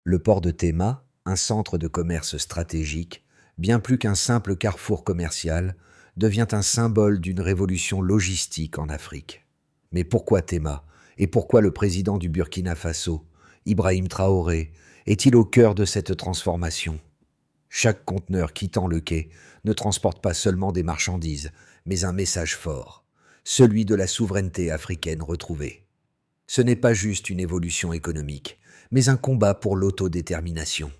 Le port de Tema, un centre de commerce stratégique, bien plus qu'un simple carrefour commercial, devient un symbole d'une révolution logistique en Afrique. Mais pourquoi Tema? Et pourquoi le président du Burkina Faso, Ibrahim Traoré, est-il au cœur de cette transformation? Chaque conteneur quittant le quai ne transporte pas seulement des marchandises, mais un message fort, celui de la souveraineté africaine retrouvée. Ce n'est pas juste une évolution économique, mais un combat pour l'autodétermination.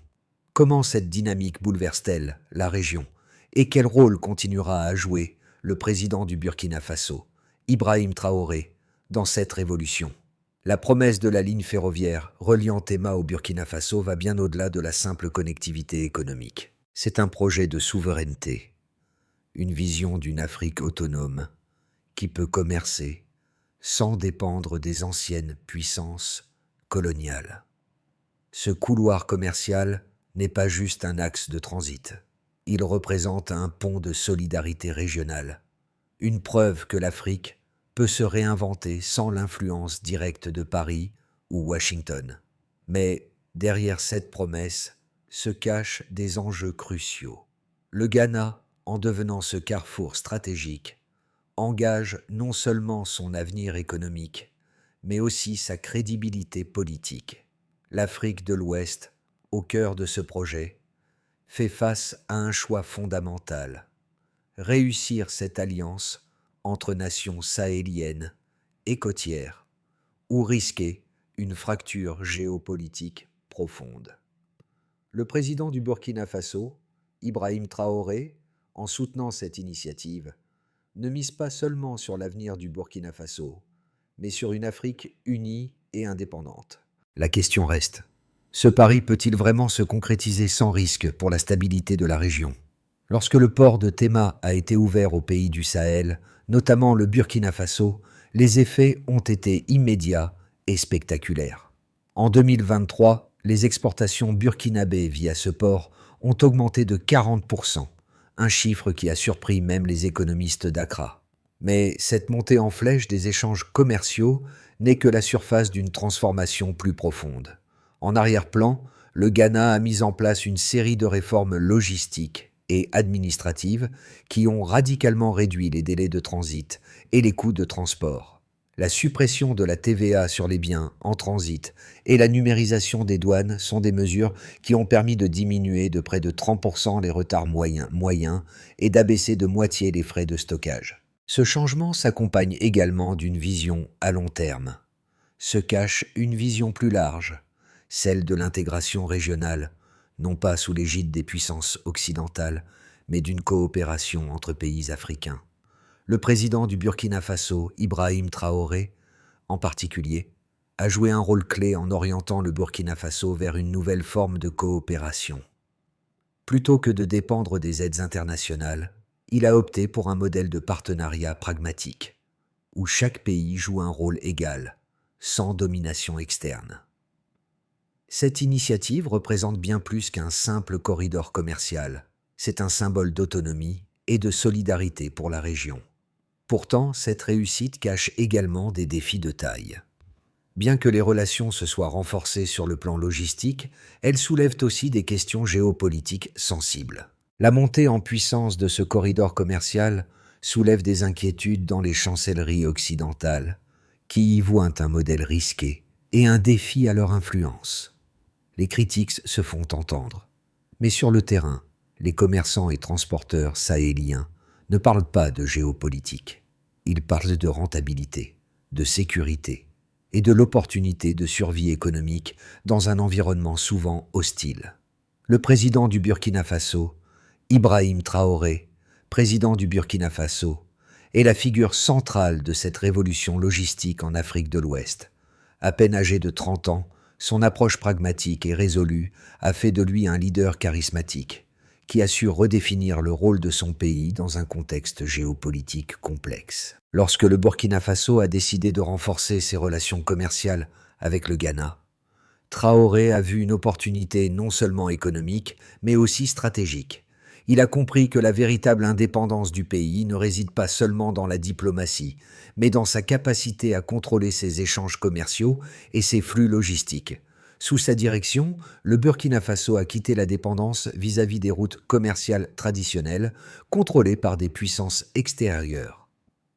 Comment cette dynamique bouleverse-t-elle la région? Et quel rôle continuera à jouer le président du Burkina Faso, Ibrahim Traoré, dans cette révolution? La promesse de la ligne ferroviaire reliant Tema au Burkina Faso va bien au-delà de la simple connectivité économique. C'est un projet de souveraineté, une vision d'une Afrique autonome qui peut commercer sans dépendre des anciennes puissances coloniales. Ce couloir commercial n'est pas juste un axe de transit. Il représente un pont de solidarité régionale, une preuve que l'Afrique peut se réinventer sans l'influence directe de Paris ou Washington. Mais derrière cette promesse se cachent des enjeux cruciaux. Le Ghana, en devenant ce carrefour stratégique, engage non seulement son avenir économique, mais aussi sa crédibilité politique. L'Afrique de l'Ouest, au cœur de ce projet, fait face à un choix fondamental: réussir cette alliance entre nations sahéliennes et côtières, ou risquer une fracture géopolitique profonde. Le président du Burkina Faso, Ibrahim Traoré, en soutenant cette initiative, ne mise pas seulement sur l'avenir du Burkina Faso, mais sur une Afrique unie et indépendante. La question reste: ce pari peut-il vraiment se concrétiser sans risque pour la stabilité de la région? Lorsque le port de Tema a été ouvert aux pays du Sahel, notamment le Burkina Faso, les effets ont été immédiats et spectaculaires. En 2023, les exportations burkinabées via ce port ont augmenté de 40%, un chiffre qui a surpris même les économistes d'Accra. Mais cette montée en flèche des échanges commerciaux n'est que la surface d'une transformation plus profonde. En arrière-plan, le Ghana a mis en place une série de réformes logistiques et administratives qui ont radicalement réduit les délais de transit et les coûts de transport. La suppression de la TVA sur les biens en transit et la numérisation des douanes sont des mesures qui ont permis de diminuer de près de 30% les retards moyens et d'abaisser de moitié les frais de stockage. Ce changement s'accompagne également d'une vision à long terme. Se cache une vision plus large, celle de l'intégration régionale, non pas sous l'égide des puissances occidentales, mais d'une coopération entre pays africains. Le président du Burkina Faso, Ibrahim Traoré, en particulier, a joué un rôle clé en orientant le Burkina Faso vers une nouvelle forme de coopération. Plutôt que de dépendre des aides internationales, il a opté pour un modèle de partenariat pragmatique, où chaque pays joue un rôle égal, sans domination externe. Cette initiative représente bien plus qu'un simple corridor commercial. C'est un symbole d'autonomie et de solidarité pour la région. Pourtant, cette réussite cache également des défis de taille. Bien que les relations se soient renforcées sur le plan logistique, elles soulèvent aussi des questions géopolitiques sensibles. La montée en puissance de ce corridor commercial soulève des inquiétudes dans les chancelleries occidentales, qui y voient un modèle risqué et un défi à leur influence. Les critiques se font entendre. Mais sur le terrain, les commerçants et transporteurs sahéliens ne parlent pas de géopolitique. Ils parlent de rentabilité, de sécurité et de l'opportunité de survie économique dans un environnement souvent hostile. Le président du Burkina Faso, Ibrahim Traoré, président du Burkina Faso, est la figure centrale de cette révolution logistique en Afrique de l'Ouest. À peine âgé de 30 ans, son approche pragmatique et résolue a fait de lui un leader charismatique, qui a su redéfinir le rôle de son pays dans un contexte géopolitique complexe. Lorsque le Burkina Faso a décidé de renforcer ses relations commerciales avec le Ghana, Traoré a vu une opportunité non seulement économique, mais aussi stratégique. Il a compris que la véritable indépendance du pays ne réside pas seulement dans la diplomatie, mais dans sa capacité à contrôler ses échanges commerciaux et ses flux logistiques. Sous sa direction, le Burkina Faso a quitté la dépendance vis-à-vis des routes commerciales traditionnelles, contrôlées par des puissances extérieures.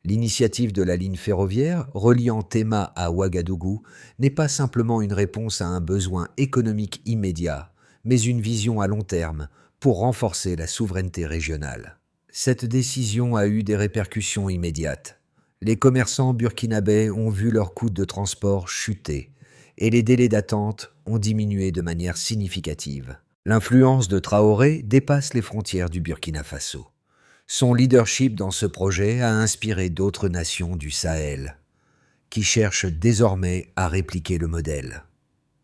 L'initiative de la ligne ferroviaire reliant Tema à Ouagadougou n'est pas simplement une réponse à un besoin économique immédiat, mais une vision à long terme pour renforcer la souveraineté régionale. Cette décision a eu des répercussions immédiates. Les commerçants burkinabés ont vu leurs coûts de transport chuter et les délais d'attente ont diminué de manière significative. L'influence de Traoré dépasse les frontières du Burkina Faso. Son leadership dans ce projet a inspiré d'autres nations du Sahel, qui cherchent désormais à répliquer le modèle.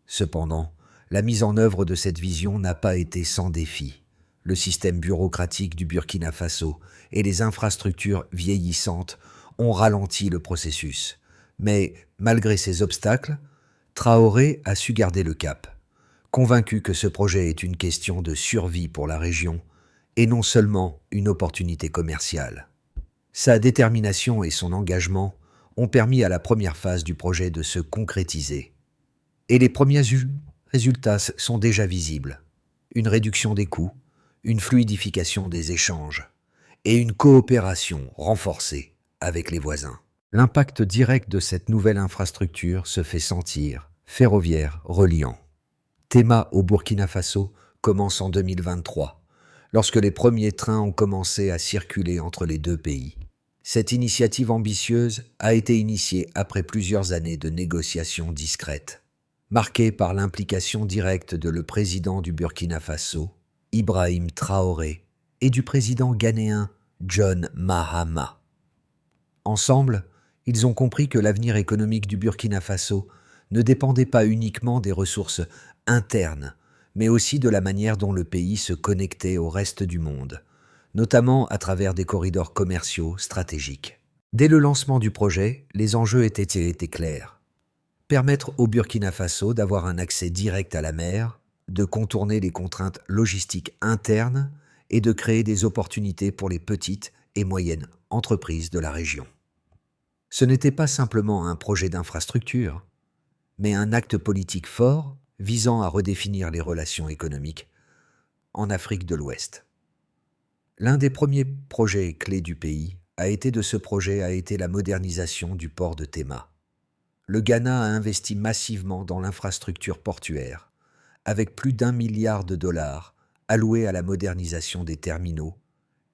Cependant, la mise en œuvre de cette vision n'a pas été sans défi. Le système bureaucratique du Burkina Faso et les infrastructures vieillissantes ont ralenti le processus. Mais malgré ces obstacles, Traoré a su garder le cap, convaincu que ce projet est une question de survie pour la région et non seulement une opportunité commerciale. Sa détermination et son engagement ont permis à la première phase du projet de se concrétiser. Et les premiers résultats sont déjà visibles. Une réduction des coûts, une fluidification des échanges et une coopération renforcée avec les voisins. L'impact direct de cette nouvelle infrastructure se fait sentir, ferroviaire reliant. Tema au Burkina Faso commence en 2023, lorsque les premiers trains ont commencé à circuler entre les deux pays. Cette initiative ambitieuse a été initiée après plusieurs années de négociations discrètes, marquée par l'implication directe de le président du Burkina Faso, Ibrahim Traoré, et du président ghanéen John Mahama. Ensemble, ils ont compris que l'avenir économique du Burkina Faso ne dépendait pas uniquement des ressources internes, mais aussi de la manière dont le pays se connectait au reste du monde, notamment à travers des corridors commerciaux stratégiques. Dès le lancement du projet, les enjeux étaient clairs. Permettre au Burkina Faso d'avoir un accès direct à la mer, de contourner les contraintes logistiques internes et de créer des opportunités pour les petites et moyennes entreprises de la région. Ce n'était pas simplement un projet d'infrastructure, mais un acte politique fort visant à redéfinir les relations économiques en Afrique de l'Ouest. L'un des premiers projets clés du pays a été la modernisation du port de Tema. Le Ghana a investi massivement dans l'infrastructure portuaire, avec plus d'1 milliard de dollars alloués à la modernisation des terminaux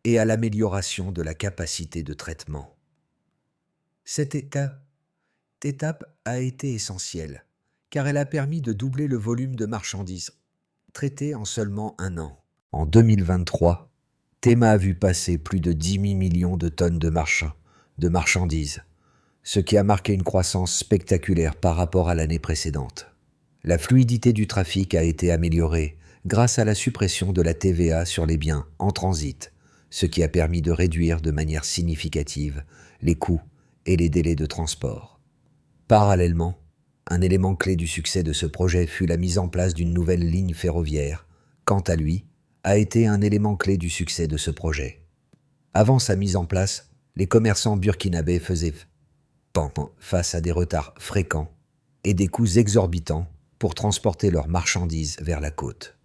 et à l'amélioration de la capacité de traitement. Cette étape a été essentielle, car elle a permis de doubler le volume de marchandises traitées en seulement un an. En 2023, Tema a vu passer plus de 10 000 millions de tonnes de marchandises, ce qui a marqué une croissance spectaculaire par rapport à l'année précédente. La fluidité du trafic a été améliorée grâce à la suppression de la TVA sur les biens en transit, ce qui a permis de réduire de manière significative les coûts et les délais de transport. Parallèlement, un élément clé du succès de ce projet fut la mise en place d'une nouvelle ligne ferroviaire, quant à lui, a été un élément clé du succès de ce projet. Avant sa mise en place, les commerçants burkinabés faisaient face à des retards fréquents et des coûts exorbitants pour transporter leurs marchandises vers la côte.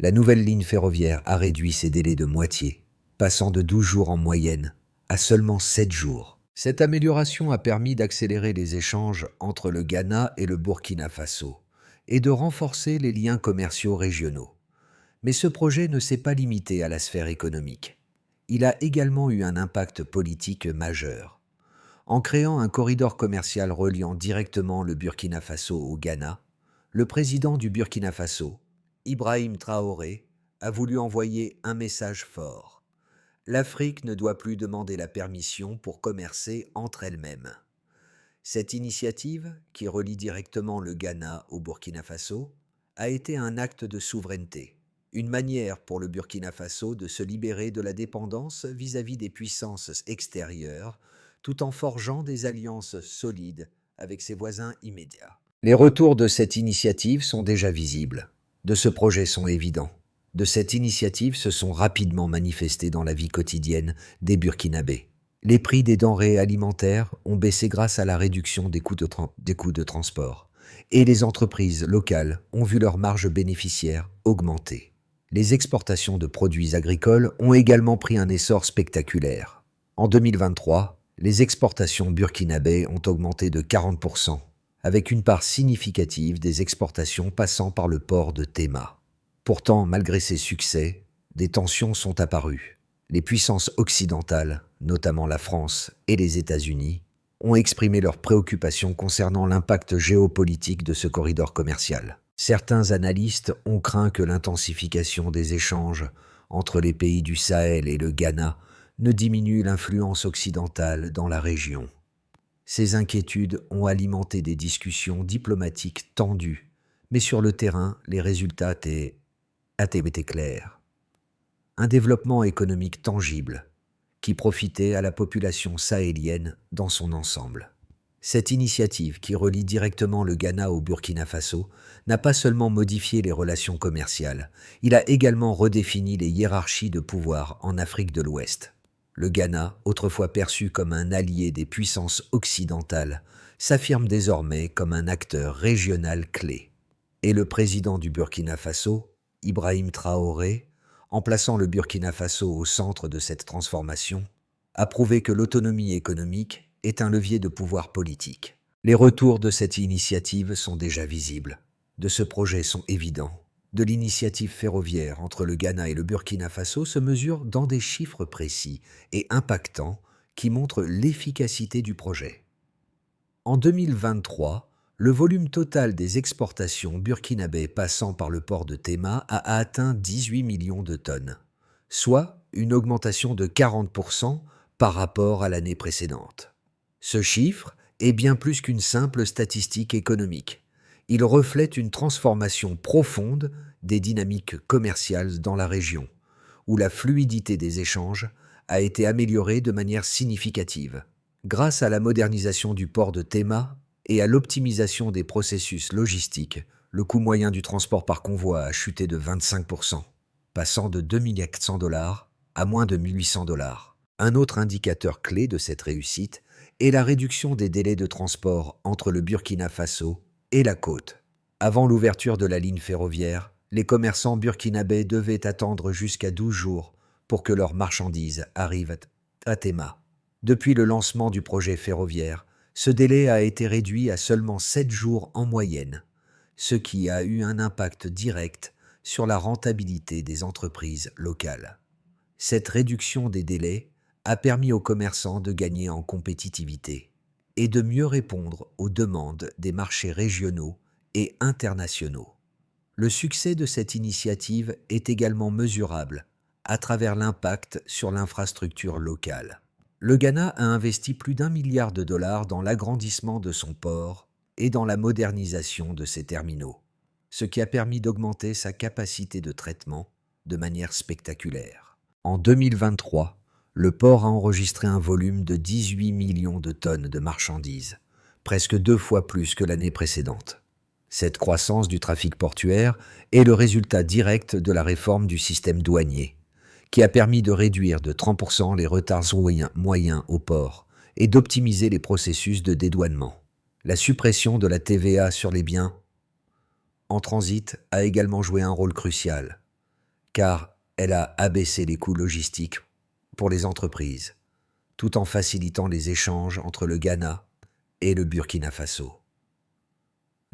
La nouvelle ligne ferroviaire a réduit ces délais de moitié, passant de 12 jours en moyenne à seulement 7 jours. Cette amélioration a permis d'accélérer les échanges entre le Ghana et le Burkina Faso et de renforcer les liens commerciaux régionaux. Mais ce projet ne s'est pas limité à la sphère économique. Il a également eu un impact politique majeur. En créant un corridor commercial reliant directement le Burkina Faso au Ghana, le président du Burkina Faso, Ibrahim Traoré, a voulu envoyer un message fort. L'Afrique ne doit plus demander la permission pour commercer entre elles-mêmes. Cette initiative, qui relie directement le Ghana au Burkina Faso, a été un acte de souveraineté, une manière pour le Burkina Faso de se libérer de la dépendance vis-à-vis des puissances extérieures, tout en forgeant des alliances solides avec ses voisins immédiats. Les retours de cette initiative sont déjà visibles, de ce projet sont évidents. De cette initiative se sont rapidement manifestés dans la vie quotidienne des Burkinabés. Les prix des denrées alimentaires ont baissé grâce à la réduction des coûts de transport, et les entreprises locales ont vu leurs marges bénéficiaires augmenter. Les exportations de produits agricoles ont également pris un essor spectaculaire. En 2023, les exportations burkinabées ont augmenté de 40%, avec une part significative des exportations passant par le port de Tema. Pourtant, malgré ces succès, des tensions sont apparues. Les puissances occidentales, notamment la France et les États-Unis, ont exprimé leurs préoccupations concernant l'impact géopolitique de ce corridor commercial. Certains analystes ont craint que l'intensification des échanges entre les pays du Sahel et le Ghana ne diminue l'influence occidentale dans la région. Ces inquiétudes ont alimenté des discussions diplomatiques tendues, mais sur le terrain, les résultats étaient clairs. Un développement économique tangible qui profitait à la population sahélienne dans son ensemble. Cette initiative, qui relie directement le Ghana au Burkina Faso, n'a pas seulement modifié les relations commerciales, il a également redéfini les hiérarchies de pouvoir en Afrique de l'Ouest. Le Ghana, autrefois perçu comme un allié des puissances occidentales, s'affirme désormais comme un acteur régional clé. Et le président du Burkina Faso, Ibrahim Traoré, en plaçant le Burkina Faso au centre de cette transformation, a prouvé que l'autonomie économique est un levier de pouvoir politique. Les retours de cette initiative sont déjà visibles. De ce projet sont évidents. De l'initiative ferroviaire entre le Ghana et le Burkina Faso se mesure dans des chiffres précis et impactants qui montrent l'efficacité du projet. En 2023, le volume total des exportations burkinabées passant par le port de Tema a atteint 18 millions de tonnes, soit une augmentation de 40% par rapport à l'année précédente. Ce chiffre est bien plus qu'une simple statistique économique. Il reflète une transformation profonde des dynamiques commerciales dans la région, où la fluidité des échanges a été améliorée de manière significative. Grâce à la modernisation du port de Tema et à l'optimisation des processus logistiques, le coût moyen du transport par convoi a chuté de 25%, passant de $2 à moins de $1 800. Un autre indicateur clé de cette réussite est la réduction des délais de transport entre le Burkina Faso et la côte. Avant l'ouverture de la ligne ferroviaire, les commerçants burkinabés devaient attendre jusqu'à 12 jours pour que leurs marchandises arrivent à Tema. Depuis le lancement du projet ferroviaire, ce délai a été réduit à seulement 7 jours en moyenne, ce qui a eu un impact direct sur la rentabilité des entreprises locales. Cette réduction des délais a permis aux commerçants de gagner en compétitivité et de mieux répondre aux demandes des marchés régionaux et internationaux. Le succès de cette initiative est également mesurable à travers l'impact sur l'infrastructure locale. Le Ghana a investi plus d'1 milliard de dollars dans l'agrandissement de son port et dans la modernisation de ses terminaux, ce qui a permis d'augmenter sa capacité de traitement de manière spectaculaire. En 2023, le port a enregistré un volume de 18 millions de tonnes de marchandises, presque 2 fois plus que l'année précédente. Cette croissance du trafic portuaire est le résultat direct de la réforme du système douanier, qui a permis de réduire de 30% les retards moyens au port et d'optimiser les processus de dédouanement. La suppression de la TVA sur les biens en transit a également joué un rôle crucial, car elle a abaissé les coûts logistiques pour les entreprises, tout en facilitant les échanges entre le Ghana et le Burkina Faso.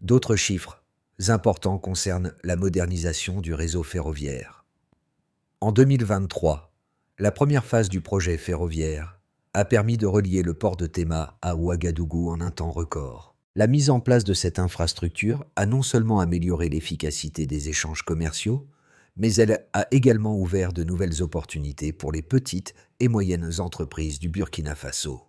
D'autres chiffres importants concernent la modernisation du réseau ferroviaire. En 2023, la première phase du projet ferroviaire a permis de relier le port de Tema à Ouagadougou en un temps record. La mise en place de cette infrastructure a non seulement amélioré l'efficacité des échanges commerciaux, mais elle a également ouvert de nouvelles opportunités pour les petites et moyennes entreprises du Burkina Faso.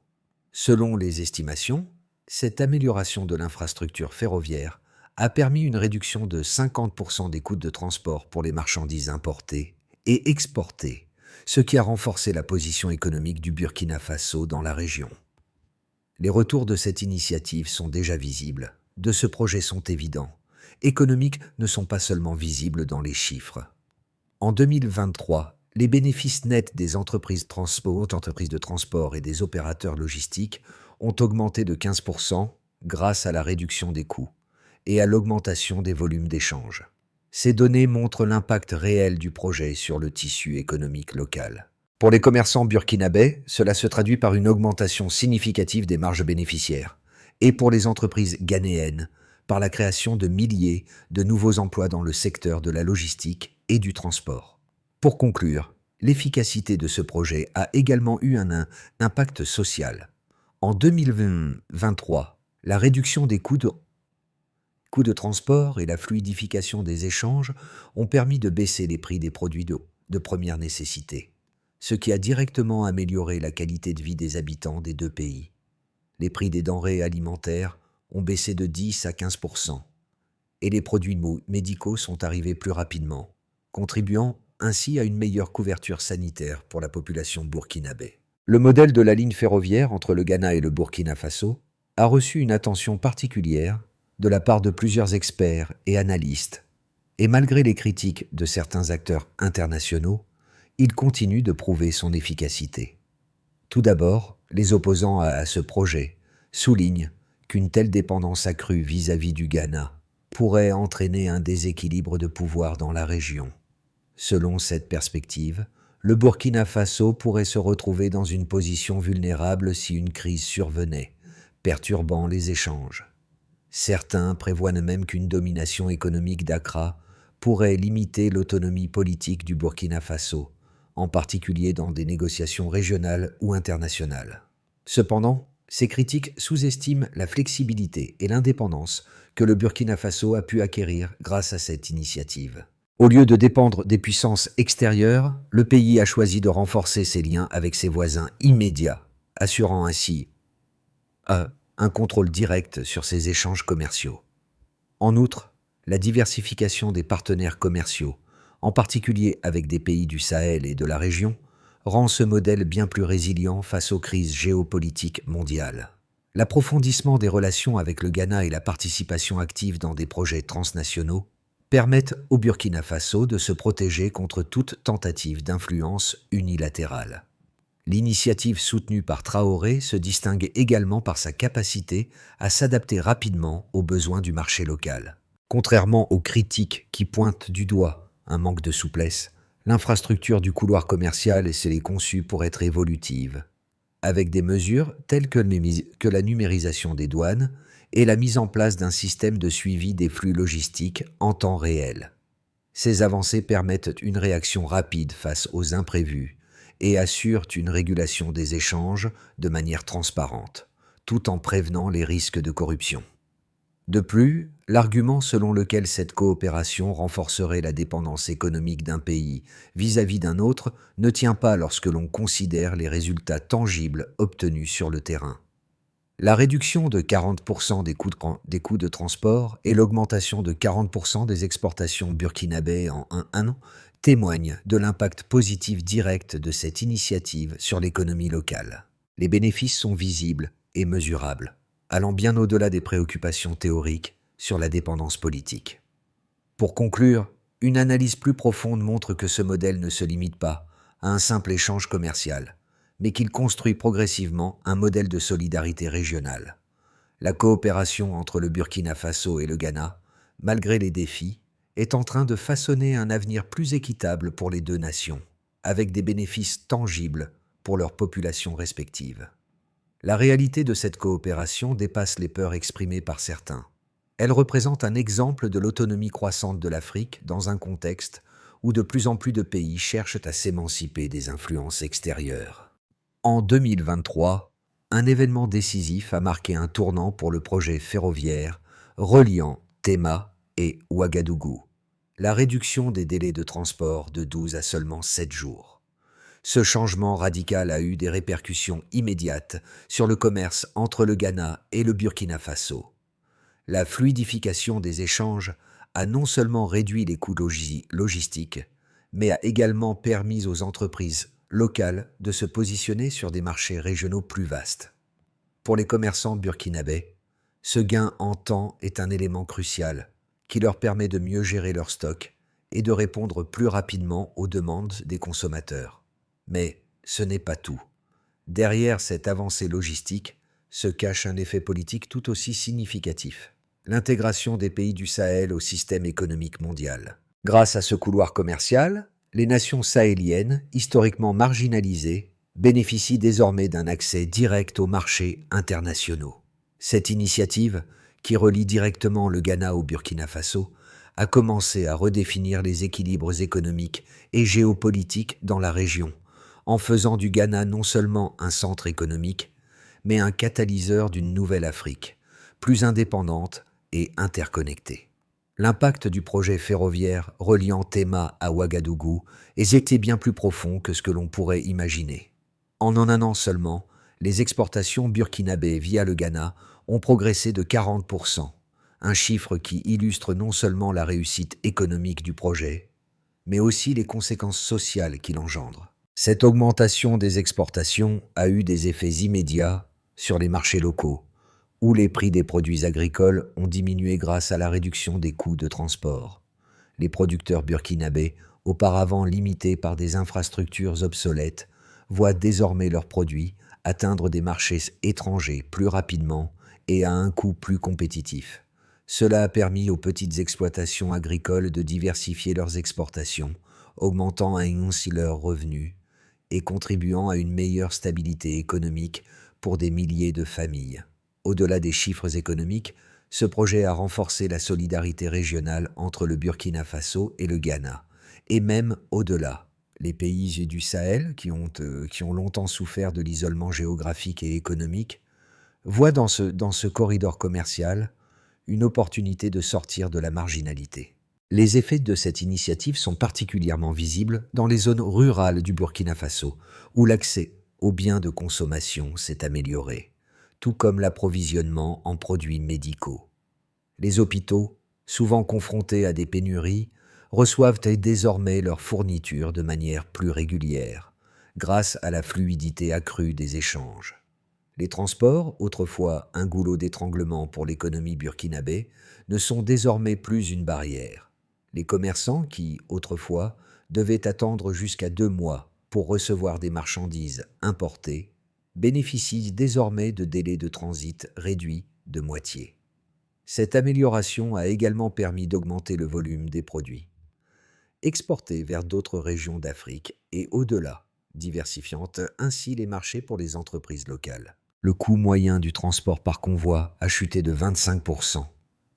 Selon les estimations, cette amélioration de l'infrastructure ferroviaire a permis une réduction de 50% des coûts de transport pour les marchandises importées et exportées, ce qui a renforcé la position économique du Burkina Faso dans la région. Les retours de cette initiative sont déjà visibles, de ce projet sont évidents. Économiques ne sont pas seulement visibles dans les chiffres. En 2023, les bénéfices nets des entreprises de transport et des opérateurs logistiques ont augmenté de 15% grâce à la réduction des coûts et à l'augmentation des volumes d'échanges. Ces données montrent l'impact réel du projet sur le tissu économique local. Pour les commerçants burkinabés, cela se traduit par une augmentation significative des marges bénéficiaires, et pour les entreprises ghanéennes, par la création de milliers de nouveaux emplois dans le secteur de la logistique et du transport. Pour conclure, l'efficacité de ce projet a également eu un impact social. En 2023, la réduction des coûts de transport et la fluidification des échanges ont permis de baisser les prix des produits de première nécessité, ce qui a directement amélioré la qualité de vie des habitants des deux pays. Les prix des denrées alimentaires ont baissé de 10 à 15%, et les produits médicaux sont arrivés plus rapidement, contribuant ainsi à une meilleure couverture sanitaire pour la population burkinabé. Le modèle de la ligne ferroviaire entre le Ghana et le Burkina Faso a reçu une attention particulière de la part de plusieurs experts et analystes, et malgré les critiques de certains acteurs internationaux, il continue de prouver son efficacité. Tout d'abord, les opposants à ce projet soulignent qu'une telle dépendance accrue vis-à-vis du Ghana pourrait entraîner un déséquilibre de pouvoir dans la région. Selon cette perspective, le Burkina Faso pourrait se retrouver dans une position vulnérable si une crise survenait, perturbant les échanges. Certains prévoient même qu'une domination économique d'Accra pourrait limiter l'autonomie politique du Burkina Faso, en particulier dans des négociations régionales ou internationales. Cependant, ces critiques sous-estiment la flexibilité et l'indépendance que le Burkina Faso a pu acquérir grâce à cette initiative. Au lieu de dépendre des puissances extérieures, le pays a choisi de renforcer ses liens avec ses voisins immédiats, assurant ainsi un contrôle direct sur ses échanges commerciaux. En outre, la diversification des partenaires commerciaux, en particulier avec des pays du Sahel et de la région, rend ce modèle bien plus résilient face aux crises géopolitiques mondiales. L'approfondissement des relations avec le Ghana et la participation active dans des projets transnationaux permettent au Burkina Faso de se protéger contre toute tentative d'influence unilatérale. L'initiative soutenue par Traoré se distingue également par sa capacité à s'adapter rapidement aux besoins du marché local. Contrairement aux critiques qui pointent du doigt un manque de souplesse, l'infrastructure du couloir commercial est conçue pour être évolutive, avec des mesures telles que la numérisation des douanes et la mise en place d'un système de suivi des flux logistiques en temps réel. Ces avancées permettent une réaction rapide face aux imprévus et assurent une régulation des échanges de manière transparente, tout en prévenant les risques de corruption. De plus, l'argument selon lequel cette coopération renforcerait la dépendance économique d'un pays vis-à-vis d'un autre ne tient pas lorsque l'on considère les résultats tangibles obtenus sur le terrain. La réduction de 40% des coûts de transport et l'augmentation de 40% des exportations burkinabées en un an témoignent de l'impact positif direct de cette initiative sur l'économie locale. Les bénéfices sont visibles et mesurables, allant bien au-delà des préoccupations théoriques sur la dépendance politique. Pour conclure, une analyse plus profonde montre que ce modèle ne se limite pas à un simple échange commercial, mais qu'il construit progressivement un modèle de solidarité régionale. La coopération entre le Burkina Faso et le Ghana, malgré les défis, est en train de façonner un avenir plus équitable pour les deux nations, avec des bénéfices tangibles pour leurs populations respectives. La réalité de cette coopération dépasse les peurs exprimées par certains. Elle représente un exemple de l'autonomie croissante de l'Afrique dans un contexte où de plus en plus de pays cherchent à s'émanciper des influences extérieures. En 2023, un événement décisif a marqué un tournant pour le projet ferroviaire reliant Tema et Ouagadougou, la réduction des délais de transport de 12 à seulement 7 jours. Ce changement radical a eu des répercussions immédiates sur le commerce entre le Ghana et le Burkina Faso. La fluidification des échanges a non seulement réduit les coûts logistiques, mais a également permis aux entreprises locales de se positionner sur des marchés régionaux plus vastes. Pour les commerçants burkinabés, ce gain en temps est un élément crucial qui leur permet de mieux gérer leurs stocks et de répondre plus rapidement aux demandes des consommateurs. Mais ce n'est pas tout. Derrière cette avancée logistique se cache un effet politique tout aussi significatif. l'intégration des pays du Sahel au système économique mondial. Grâce à ce couloir commercial, les nations sahéliennes, historiquement marginalisées, bénéficient désormais d'un accès direct aux marchés internationaux. Cette initiative, qui relie directement le Ghana au Burkina Faso, a commencé à redéfinir les équilibres économiques et géopolitiques dans la région, en faisant du Ghana non seulement un centre économique, mais un catalyseur d'une nouvelle Afrique, plus indépendante et interconnectée. L'impact du projet ferroviaire reliant Tema à Ouagadougou était bien plus profond que ce que l'on pourrait imaginer. En un an seulement, les exportations burkinabées via le Ghana ont progressé de 40%, un chiffre qui illustre non seulement la réussite économique du projet, mais aussi les conséquences sociales qu'il engendre. Cette augmentation des exportations a eu des effets immédiats sur les marchés locaux, où les prix des produits agricoles ont diminué grâce à la réduction des coûts de transport. Les producteurs burkinabés, auparavant limités par des infrastructures obsolètes, voient désormais leurs produits atteindre des marchés étrangers plus rapidement et à un coût plus compétitif. Cela a permis aux petites exploitations agricoles de diversifier leurs exportations, augmentant ainsi leurs revenus et contribuant à une meilleure stabilité économique pour des milliers de familles. Au-delà des chiffres économiques, ce projet a renforcé la solidarité régionale entre le Burkina Faso et le Ghana, et même au-delà. Les pays du Sahel, qui ont longtemps souffert de l'isolement géographique et économique, voient dans ce corridor commercial une opportunité de sortir de la marginalité. Les effets de cette initiative sont particulièrement visibles dans les zones rurales du Burkina Faso, où l'accès aux biens de consommation s'est amélioré, tout comme l'approvisionnement en produits médicaux. Les hôpitaux, souvent confrontés à des pénuries, reçoivent désormais leurs fournitures de manière plus régulière, grâce à la fluidité accrue des échanges. Les transports, autrefois un goulot d'étranglement pour l'économie burkinabé, ne sont désormais plus une barrière. Les commerçants qui, autrefois, devaient attendre jusqu'à 2 mois pour recevoir des marchandises importées, bénéficient désormais de délais de transit réduits de moitié. Cette amélioration a également permis d'augmenter le volume des produits exportés vers d'autres régions d'Afrique et au-delà, diversifiant ainsi les marchés pour les entreprises locales. Le coût moyen du transport par convoi a chuté de 25%,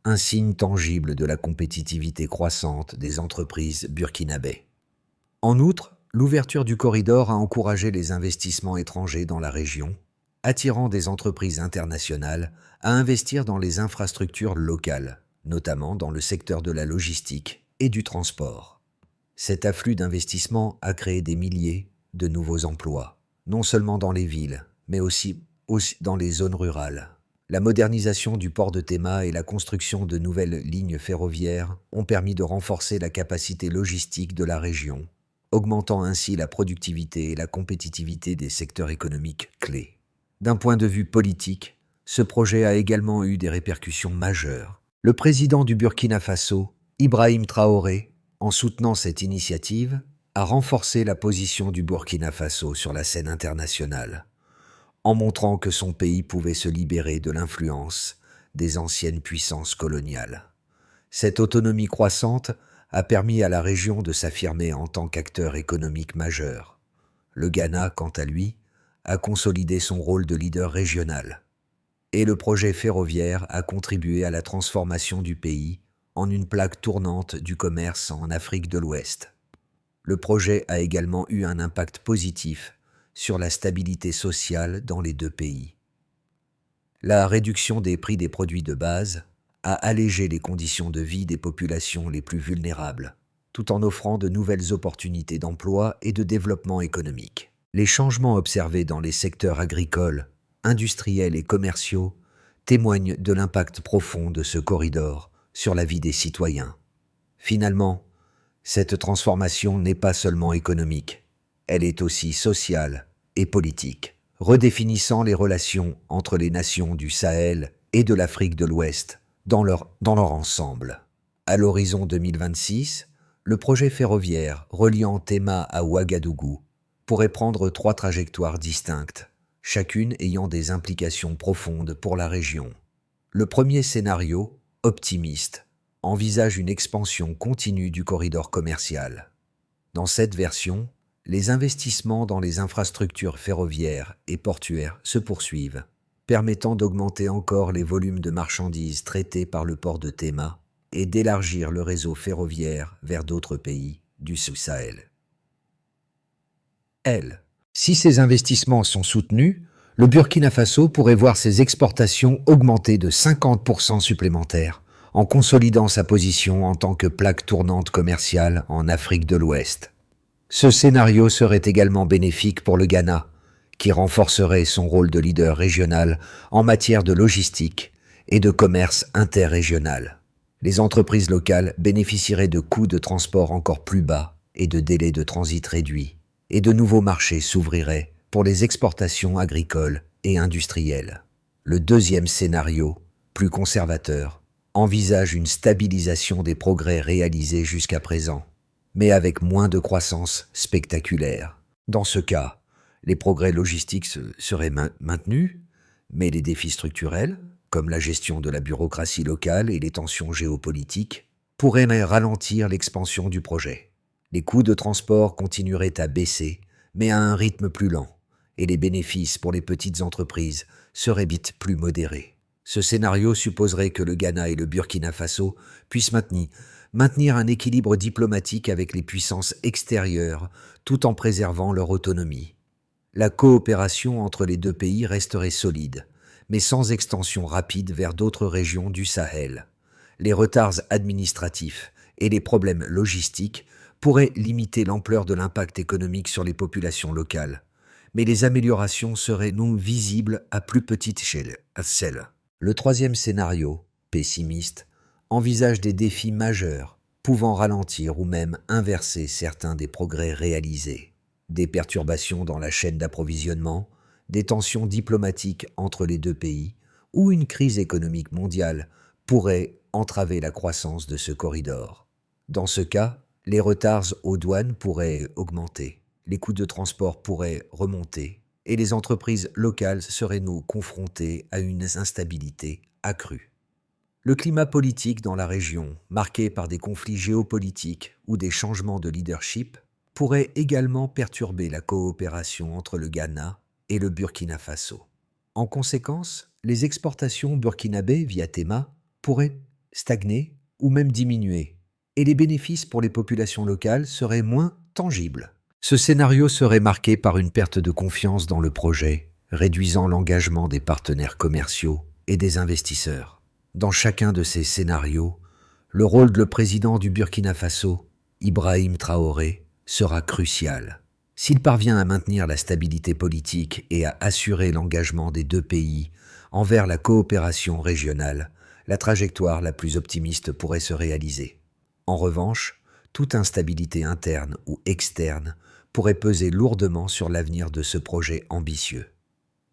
un signe tangible de la compétitivité croissante des entreprises burkinabées. En outre, l'ouverture du corridor a encouragé les investissements étrangers dans la région, attirant des entreprises internationales à investir dans les infrastructures locales, notamment dans le secteur de la logistique et du transport. Cet afflux d'investissements a créé des milliers de nouveaux emplois, non seulement dans les villes, mais aussi dans les zones rurales. La modernisation du port de Tema et la construction de nouvelles lignes ferroviaires ont permis de renforcer la capacité logistique de la région, augmentant ainsi la productivité et la compétitivité des secteurs économiques clés. D'un point de vue politique, ce projet a également eu des répercussions majeures. Le président du Burkina Faso, Ibrahim Traoré, en soutenant cette initiative, a renforcé la position du Burkina Faso sur la scène internationale, en montrant que son pays pouvait se libérer de l'influence des anciennes puissances coloniales. Cette autonomie croissante a permis à la région de s'affirmer en tant qu'acteur économique majeur. Le Ghana, quant à lui, a consolidé son rôle de leader régional. Et le projet ferroviaire a contribué à la transformation du pays en une plaque tournante du commerce en Afrique de l'Ouest. Le projet a également eu un impact positif sur la stabilité sociale dans les deux pays. La réduction des prix des produits de base a allégé les conditions de vie des populations les plus vulnérables, tout en offrant de nouvelles opportunités d'emploi et de développement économique. Les changements observés dans les secteurs agricoles, industriels et commerciaux témoignent de l'impact profond de ce corridor sur la vie des citoyens. Finalement, cette transformation n'est pas seulement économique, elle est aussi sociale et politique, redéfinissant les relations entre les nations du Sahel et de l'Afrique de l'Ouest dans leur ensemble. À l'horizon 2026, le projet ferroviaire reliant Tema à Ouagadougou pourrait prendre 3 trajectoires distinctes, chacune ayant des implications profondes pour la région. Le premier scénario optimiste, envisage une expansion continue du corridor commercial. Dans cette version, les investissements dans les infrastructures ferroviaires et portuaires se poursuivent, permettant d'augmenter encore les volumes de marchandises traitées par le port de Tema et d'élargir le réseau ferroviaire vers d'autres pays du Sahel. Si ces investissements sont soutenus, le Burkina Faso pourrait voir ses exportations augmenter de 50% supplémentaires, en consolidant sa position en tant que plaque tournante commerciale en Afrique de l'Ouest. Ce scénario serait également bénéfique pour le Ghana, qui renforcerait son rôle de leader régional en matière de logistique et de commerce interrégional. Les entreprises locales bénéficieraient de coûts de transport encore plus bas et de délais de transit réduits, et de nouveaux marchés s'ouvriraient pour les exportations agricoles et industrielles. Le deuxième scénario, plus conservateur, envisage une stabilisation des progrès réalisés jusqu'à présent, mais avec moins de croissance spectaculaire. Dans ce cas, les progrès logistiques seraient maintenus, mais les défis structurels, comme la gestion de la bureaucratie locale et les tensions géopolitiques, pourraient ralentir l'expansion du projet. Les coûts de transport continueraient à baisser, mais à un rythme plus lent, et les bénéfices pour les petites entreprises seraient vite plus modérés. Ce scénario supposerait que le Ghana et le Burkina Faso puissent maintenir un équilibre diplomatique avec les puissances extérieures tout en préservant leur autonomie. La coopération entre les deux pays resterait solide, mais sans extension rapide vers d'autres régions du Sahel. Les retards administratifs et les problèmes logistiques pourraient limiter l'ampleur de l'impact économique sur les populations locales, mais les améliorations seraient non visibles à plus petite échelle. Le troisième scénario, pessimiste, envisage des défis majeurs, pouvant ralentir ou même inverser certains des progrès réalisés. Des perturbations dans la chaîne d'approvisionnement, des tensions diplomatiques entre les deux pays ou une crise économique mondiale pourraient entraver la croissance de ce corridor. Dans ce cas, les retards aux douanes pourraient augmenter, les coûts de transport pourraient remonter et les entreprises locales seraient confrontées à une instabilité accrue. Le climat politique dans la région, marqué par des conflits géopolitiques ou des changements de leadership, pourrait également perturber la coopération entre le Ghana et le Burkina Faso. En conséquence, les exportations burkinabées via Tema pourraient stagner ou même diminuer, et les bénéfices pour les populations locales seraient moins tangibles. Ce scénario serait marqué par une perte de confiance dans le projet, réduisant l'engagement des partenaires commerciaux et des investisseurs. Dans chacun de ces scénarios, le rôle de le président du Burkina Faso, Ibrahim Traoré, sera crucial. S'il parvient à maintenir la stabilité politique et à assurer l'engagement des deux pays envers la coopération régionale, la trajectoire la plus optimiste pourrait se réaliser. En revanche, toute instabilité interne ou externe pourrait peser lourdement sur l'avenir de ce projet ambitieux.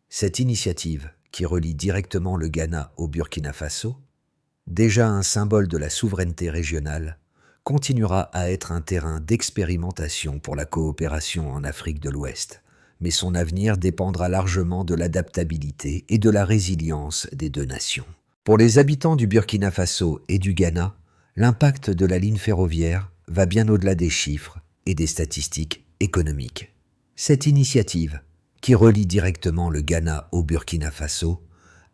Cette initiative, qui relie directement le Ghana au Burkina Faso, déjà un symbole de la souveraineté régionale, continuera à être un terrain d'expérimentation pour la coopération en Afrique de l'Ouest, mais son avenir dépendra largement de l'adaptabilité et de la résilience des deux nations. Pour les habitants du Burkina Faso et du Ghana, l'impact de la ligne ferroviaire va bien au-delà des chiffres et des statistiques économiques. Cette initiative, qui relie directement le Ghana au Burkina Faso,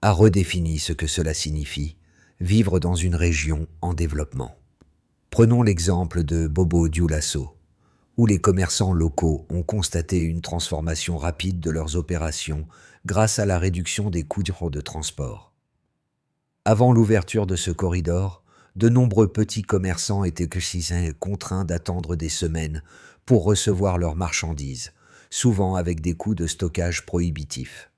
a redéfini ce que cela signifie vivre dans une région en développement. Prenons l'exemple de Bobo Dioulasso, où les commerçants locaux ont constaté une transformation rapide de leurs opérations grâce à la réduction des coûts de transport. Avant l'ouverture de ce corridor, de nombreux petits commerçants étaient contraints d'attendre des semaines pour recevoir leurs marchandises, souvent avec des coûts de stockage prohibitifs.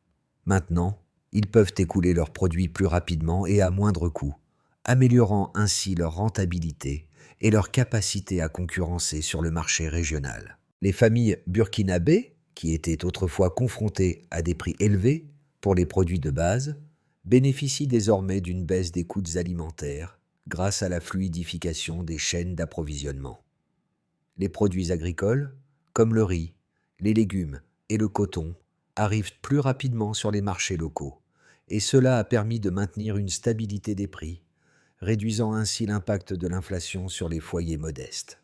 Maintenant, ils peuvent écouler leurs produits plus rapidement et à moindre coût, améliorant ainsi leur rentabilité et leur capacité à concurrencer sur le marché régional. Les familles burkinabées, qui étaient autrefois confrontées à des prix élevés pour les produits de base, bénéficient désormais d'une baisse des coûts alimentaires grâce à la fluidification des chaînes d'approvisionnement. Les produits agricoles, comme le riz, les légumes et le coton, arrivent plus rapidement sur les marchés locaux, et cela a permis de maintenir une stabilité des prix, réduisant ainsi l'impact de l'inflation sur les foyers modestes.